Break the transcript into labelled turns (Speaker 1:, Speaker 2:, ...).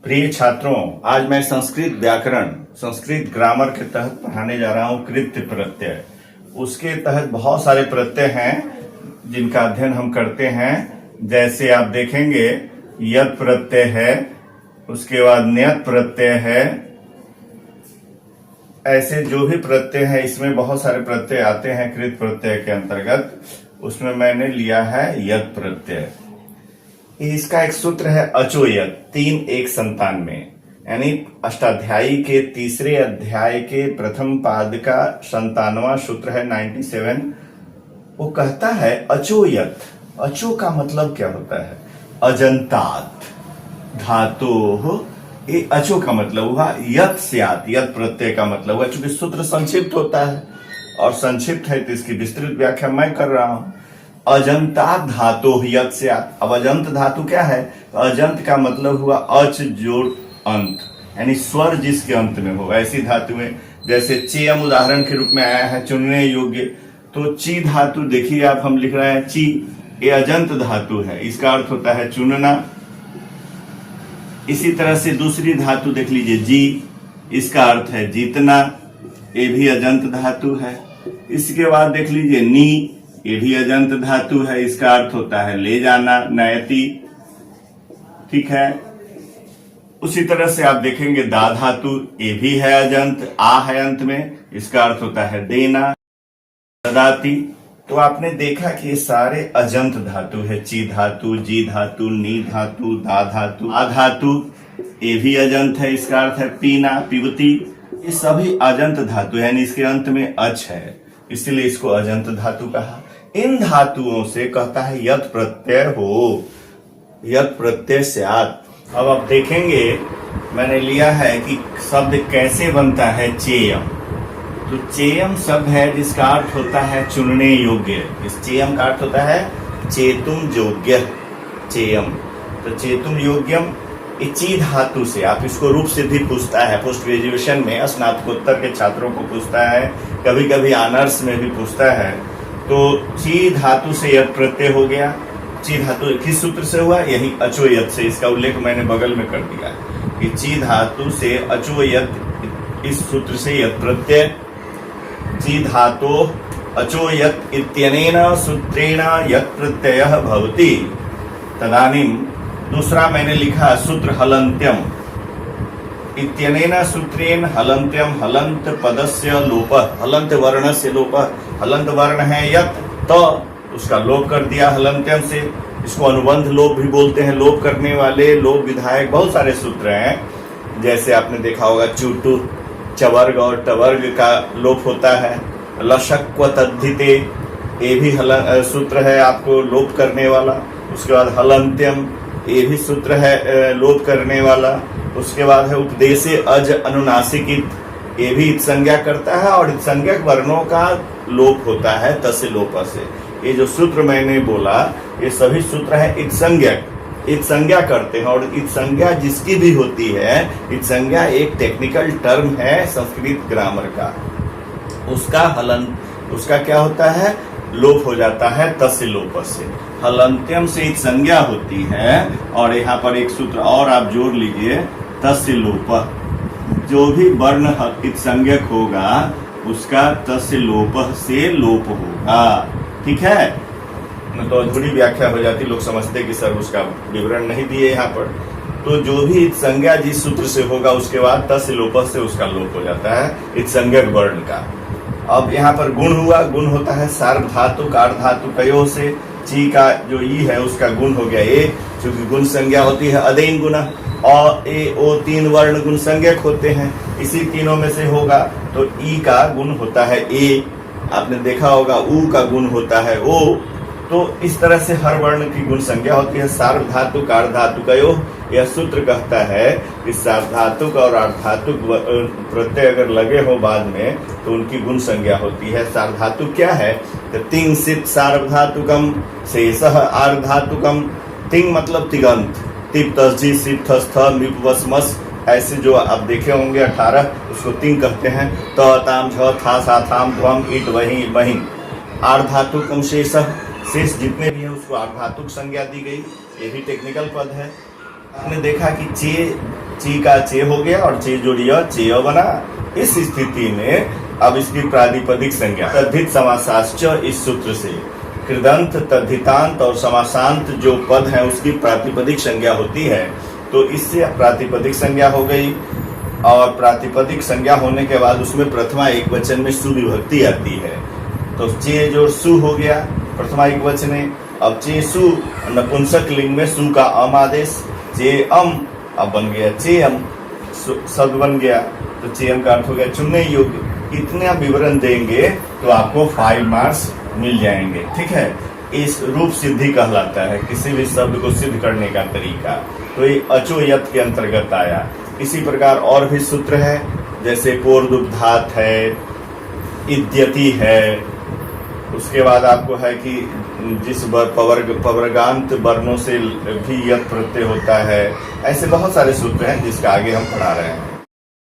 Speaker 1: प्रिय छात्रों, आज मैं संस्कृत व्याकरण, संस्कृत ग्रामर के तहत पढ़ाने जा रहा हूँ कृत्य प्रत्यय। उसके तहत बहुत सारे प्रत्यय हैं जिनका अध्ययन हम करते हैं। जैसे आप देखेंगे यत् प्रत्यय है, उसके बाद न्यत् प्रत्यय है। ऐसे जो भी प्रत्यय है, इसमें बहुत सारे प्रत्यय आते हैं कृत प्रत्यय के अंतर्गत। उसमें मैंने लिया है यत् प्रत्यय। इसका एक सूत्र है अचोयत 3:1 यानी अष्टाध्यायी के तीसरे अध्याय के प्रथम पाद का 97वां सूत्र है 97। वो कहता है अचोयत। अचो का मतलब क्या होता है? अजंतात धातु। ये अचो का मतलब हुआ यत स्यात्, यत प्रत्यय का मतलब हुआ। चूंकि सूत्र संक्षिप्त होता है और संक्षिप्त है तो इसकी विस्तृत व्याख्या मैं कर रहा हूं। अजंतात धातु यत् स्यात्। अब अजंत धातु क्या है? अजंत का मतलब हुआ अच जोड़ अंत, यानी स्वर जिसके अंत में हो। ऐसी धातुएं जैसे चेयम उदाहरण के रूप में आया है चुनने योग्य। तो ची धातु देखिए आप, हम लिख रहे हैं ची, ये अजंत धातु है, इसका अर्थ होता है चुनना। इसी तरह से दूसरी धातु देख लीजिए जी, इसका अर्थ है जीतना, ये भी अजंत धातु है। इसके बाद देख लीजिए नी, ये भी अजंत धातु है, इसका अर्थ होता है ले जाना, नयति। ठीक है। उसी तरह से आप देखेंगे दा धातु, ये भी है अजंत, आ है अंत में, इसका अर्थ होता है देना, ददाति। तो आपने देखा कि ये सारे अजंत धातु है। ची धातु, जी धातु, नी धातु, दा धातु, आ धातु, ये भी अजंत है, इसका अर्थ है पीना, पिबती। ये सभी अजंत धातु है, यानी इसके अंत में अच है, इसलिए इसको अजंत धातु कहा। इन धातुओं से कहता है यत् प्रत्यय हो, यत् प्रत्यय स्यात्। अब आप देखेंगे मैंने लिया है कि शब्द कैसे बनता है चेयम। तो चेयम शब्द है जिसका अर्थ होता है चुनने योग्य। इस चेयम का अर्थ होता है चेतुम योग्य, चेयम। तो चेतुम योग्यम, ची धातु से आप इसको रूप सिद्धि पूछता है पोस्ट ग्रेजुएशन में, स्नातकोत्तर के छात्रों को पूछता है, कभी कभी ऑनर्स में भी पूछता है। तो ची धातु से यत् प्रत्यय हो गया। ची धातु किस सूत्र से हुआ? यही अचोयत से। इसका उल्लेख मैंने बगल में कर दिया कि ची धातु से अचोयत, इस सूत्र से यत् प्रत्यय। ची धातु अचोयत इत्यनेन सूत्रेण यत् प्रत्ययः भवति। तदानीं दूसरा मैंने लिखा सूत्र हलन्त्यम। इत्यनेन सूत्रेण हलन्त्यम, हलन्त पदस्य लोपः, हलन्त वर्णस्य लोपः। हलन्त वर्ण है यत्, तो उसका लोप कर दिया हलन्त्यम से। इसको अनुबंध लोप भी बोलते हैं। लोप करने वाले, लोप विधायक बहुत सारे सूत्र हैं। जैसे आपने देखा होगा चुटु, चवर्ग और टवर्ग का लोप होता है। लशक्व तद्धिते, ये भी सूत्र है आपको लोप करने वाला। उसके बाद हलन्त्यम, ये भी सूत्र है लोप करने वाला। उसके बाद है उपदेशे अज अनुनासिकित, ये भी इत संज्ञा करता है और इत संज्ञक वर्णों का लोप होता है तस्य लोप से। ये जो सूत्र मैंने बोला ये सभी सूत्र है इत संज्ञक, इत संज्ञा करते हैं। और इत संज्ञा जिसकी भी होती है, इत संज्ञा एक टेक्निकल टर्म है संस्कृत ग्रामर का। उसका हलन, उसका क्या होता है? लोप हो जाता है तस्य लोप से। हलन्त्यम से इत संज्ञा होती है। और यहाँ पर एक सूत्र और आप जोड़ लीजिए, तस्य लोप। जो भी वर्ण इत संज्ञक होगा उसका तस्य लोप से लोप होगा। ठीक है। तो अधूरी व्याख्या हो जाती, लोग समझते कि सर उसका विवरण नहीं दिए यहाँ पर। तो जो भी इत संज्ञा जिस सूत्र से होगा उसके बाद तस्य लोप से उसका लोप हो जाता है इत संज्ञक वर्ण का। अब यहाँ पर गुण हुआ। गुण होता है सार्वधातुक अर्धातुक कयो से। ची का जो ई है उसका गुण हो गया ए, क्योंकि गुण संज्ञा होती है अदेन गुना। और ए ओ तीन वर्ण गुण संज्ञक होते हैं, इसी तीनों में से होगा। तो ई का गुण होता है ए, आपने देखा होगा ऊ का गुण होता है ओ। तो इस तरह से हर वर्ण की गुण संज्ञा होती है। सार्वधातुक अर्धातुकयो, यह सूत्र कहता है कि सार्वधातुक और अर्धातुक प्रत्यय अगर लगे हो बाद में तो उनकी गुण संज्ञा होती है। सार्वधातुक क्या है? तो तिंग सित सार्वधातुकम, शेषः अर्धातुकम। तिंग मतलब तिगंत, तिप तस्जी सिप थस्थ मिप वसमस, ऐसे जो आप देखे होंगे 18, उसको तिंग कहते हैं। त ताम झ था सा थाम ध्वम इट वही वही। अर्धातुकम शेषः, शेष जितने भी है उसको अर्धातुक संज्ञा दी गई। ये भी टेक्निकल पद है। आपने देखा कि चे ची का चे हो गया और चे जोड़िया चेय बना। इस स्थिति में अब इसकी प्रातिपदिक संज्ञा तद्धित समासाश्च इस सूत्र से कृदंत तद्धितांत और समासांत जो पद है उसकी प्रातिपदिक संज्ञा होती है, तो इससे प्रातिपदिक संज्ञा हो गई। और प्रातिपदिक संज्ञा होने के बाद उसमें प्रथमा एक वचन में सु विभक्ति आती है, तो चे जो सु हो गया प्रथमा एक वचने। अब चे सु नपुंसक लिंग में सु का अम आदेश, चे अम अब बन गया चे अम, शब्द बन गया, तो चे अम का अर्थ हो गया चुनने योग्य। इतना विवरण देंगे तो आपको 5 मार्क्स मिल जाएंगे। ठीक है, इस रूप सिद्धि कहलाता है किसी भी शब्द को सिद्ध करने का तरीका, तो ये अचो यत के अंतर्गत आया। इसी प्रकार और भी सूत्र है, जैसे कोर्दुब्धात है, इद्यति है, उसके बाद आपको है कि जिस पवर्गांत वर्णों से भी यत प्रत्यय होता है। ऐसे बहुत सारे सूत्र हैं जिसका आगे हम पढ़ा रहे हैं।